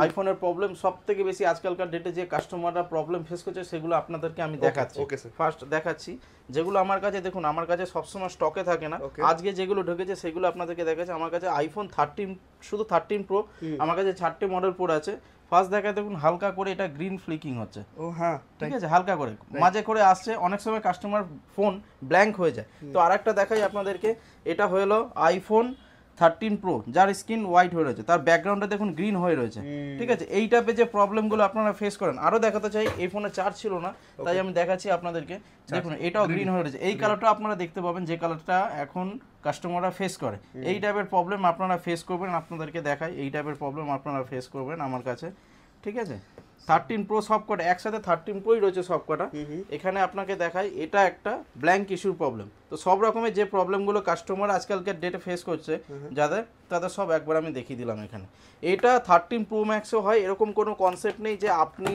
আইফোনের প্রবলেম সবথেকে বেশি আজকালকার ডেটে যে কাস্টমাররা প্রবলেম ফেস করছে সেগুলো আপনাদেরকে আমি দেখাচ্ছি। ফার্স্ট দেখাচ্ছি যেগুলো আমার কাছে, দেখুন আমার কাছে সবসময় স্টকে থাকে না, আজকে যেগুলো ঢুকেছে সেগুলো আপনাদেরকে দেখাচ্ছি। আমার কাছে আইফোন 13 শুধু 13 প্রো আমার কাছে 4টে মডেল পড়ে আছে। ফার্স্ট দেখায় দেখুন হালকা করে এটা গ্রিন ফ্লিকিং হচ্ছে, ও হ্যাঁ ঠিক আছে, হালকা করে মাঝে করে আসছে, অনেক সময় কাস্টমার ফোন ব্ল্যাঙ্ক হয়ে যায়। তো আরেকটা দেখাই আপনাদেরকে, এটা হলো আইফোন 13 প্রো যার স্ক্রিন হোয়াইট হয়ে রয়েছে, তার ব্যাকগ্রাউন্ডে দেখুন গ্রিন হয়ে রয়েছে, ঠিক আছে। এই টাইপের যে প্রবলেমগুলো আপনারা ফেস করেন, আরও দেখাতে চাই এই ফোনে চার্জ ছিল না তাই আমি দেখাচ্ছি আপনাদেরকে। দেখুন এটাও গ্রিন হয়ে রয়েছে, এই কালারটা আপনারা দেখতে পাবেন যে কালারটা এখন কাস্টমাররা ফেস করে। এই টাইপের প্রবলেম আপনারা ফেস করবেন, আপনাদেরকে দেখাই এই টাইপের প্রবলেম আপনারা ফেস করবেন আমার কাছে, ঠিক আছে। 13 প্রো সবকটা একসাথে 13 প্রোই রয়েছে সবকটা। এখানে আপনাকে দেখাই এটা একটা ব্ল্যাঙ্ক ইস্যুর প্রবলেম। তো সব রকমের যে প্রবলেমগুলো কাস্টমার আজকালকার ডেটে ফেস করছে তাদের সব একবার আমি দেখিয়ে দিলাম এখানে। এটা 13 প্রো ম্যাক্সও হয়, এরকম কোনো কনসেপ্ট নেই যে আপনি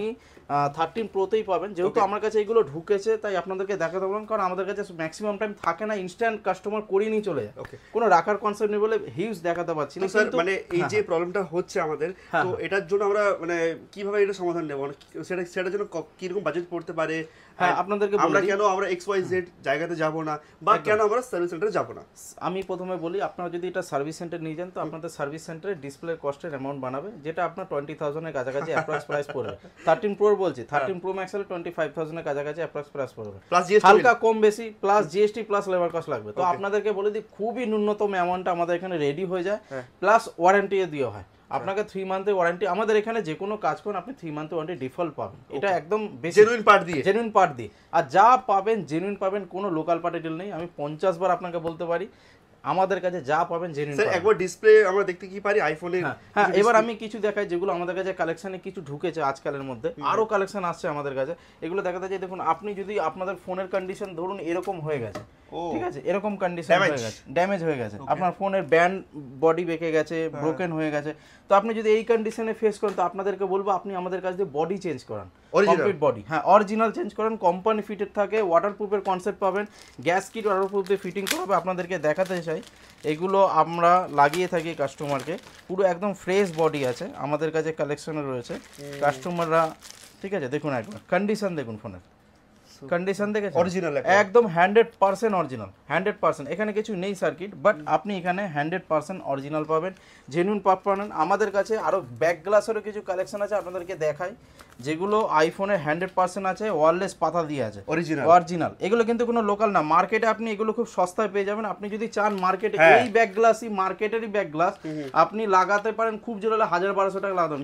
13 প্রোতেই পাবেন। যেহেতু আমার কাছে এগুলো ঢুকেছে তাই আপনাদেরকে দেখাতে বললাম, কারণ আমাদের কাছে ম্যাক্সিমাম টাইম থাকে না, ইনস্ট্যান্ট কাস্টমার করিয়ে নিয়ে চলে যায়, কোনো রাখার কনসেপ্ট নেই বলে হিউজ দেখাতে পারছি না। স্যার মানে এই যে প্রবলেমটা হচ্ছে আমাদের, তো এটার জন্য আমরা মানে কিভাবে এটা সমাধান নেব, সেটার জন্য কিরকম বাজেট পড়তে পারে? হ্যাঁ আপনাদেরকে আমরা কেন আমরা XYZ জায়গাতে যাব না, বা কেন আমরা সার্ভিস সেন্টারে যাব না? আমি প্রথমে বলি, আপনারা যদি এটা সার্ভিস সেন্টার নিয়ে যান তো আপনাদের সার্ভিস সেন্টারে ডিসপ্লে কস্টের অ্যামাউন্ট বানাবে, যেটা আপনার 20,000 এর কাছাকাছি অ্যাপ্রক্স প্রাইস পড়বে। 13 প্রো বলছি, 13 প্রো ম্যাক্স হলে 25,000 এর কাছাকাছি অ্যাপ্রক্স প্রাইস পড়বে, প্লাস হালকা কম বেশি plus GST plus labour cost লাগবে। তো আপনাদেরকে বলে দিই খুবই ন্যূনতম অ্যামাউন্টটা আমাদের এখানে রেডি হয়ে যায়, প্লাস ওয়ারেন্টিও দেওয়া হয়। আপনাকে 3 মান্থের ওয়ারেন্টি, আমাদের এখানে যে কোনো কাজ করুন আপনি 3 মান্থের ওয়ারেন্টি ডিফল্ট পাবেন, এটা একদম জেনুইন পার্ট দিয়ে, আর যা পাবেন জেনুইন পাবেন, কোনো লোকাল পার্টি ডিল নেই। আমি 50 বার আপনাকে বলতে পারি আমাদের কাছে যা পাবেন জেনুইন। স্যার একবার ডিসপ্লে আমরা দেখতে কি পারি আইফোনের? হ্যাঁ এবার আমি কিছু দেখাই যেগুলো আমাদের কাছে কালেকশনে কিছু ঢুকেছে আজকালের মধ্যে, আরো কালেকশন আসছে আমাদের কাছে, এগুলো দেখাতে চাই। দেখুন আপনি যদি আপনাদের ফোনের কন্ডিশন ধরুন এরকম হয়ে গেছে, ঠিক আছে, এরকম কন্ডিশন হয়ে গেছে, ড্যামেজ হয়ে গেছে, আপনার ফোনের ব্যান্ড বডি বেঁকে গেছে, ব্রোকেন হয়ে গেছে, তো আপনি যদি এই কন্ডিশনে ফেস করেন তো আপনাদেরকে বলবো আপনি আমাদের কাছে দিয়ে বডি চেঞ্জ করান, কমপ্লিট বডি, হ্যাঁ অরিজিনাল চেঞ্জ করেন, কোম্পানি ফিটেড থাকে, ওয়াটারপ্রুফের কনসেপ্ট পাবেন, গ্যাস কিট ওয়াটারপ্রুফ দিয়ে ফিটিং করা হবে। আপনাদেরকে দেখাতে চাই এগুলো আমরা লাগিয়ে থাকি কাস্টমারকে, পুরো একদম ফ্রেশ বডি আছে আমাদের কাছে কালেকশনে রয়েছে কাস্টমাররা, ঠিক আছে। দেখুন একবার কন্ডিশন দেখুন, ফোনের কন্ডিশন দেখেছেন, অরিজিনাল একদম 100% অরিজিনাল, 100%। এখানে কিছু নেই সার্কিট, বাট আপনি এখানে 100% অরিজিনাল পাবেন, জেনুইন পাবেন। আমাদের কাছে আরও ব্যাক গ্লাসেরও কিছু কালেকশন আছে আপনাদেরকে দেখাই, যেগুলো আইফোনের 100% আছে, ওয়্যারলেস পাতা দিয়ে আছে, অরিজিনাল। এগুলো কিন্তু কোনো লোকাল না, মার্কেটে আপনি এগুলো খুব সস্তায় পেয়ে যাবেন। আপনি যদি চান মার্কেটে এই ব্যাক গ্লাসই, মার্কেটেরই ব্যাক গ্লাস আপনি লাগাতে পারেন, খুব জোর হলে 1,000-1,200 টাকা লাগাতে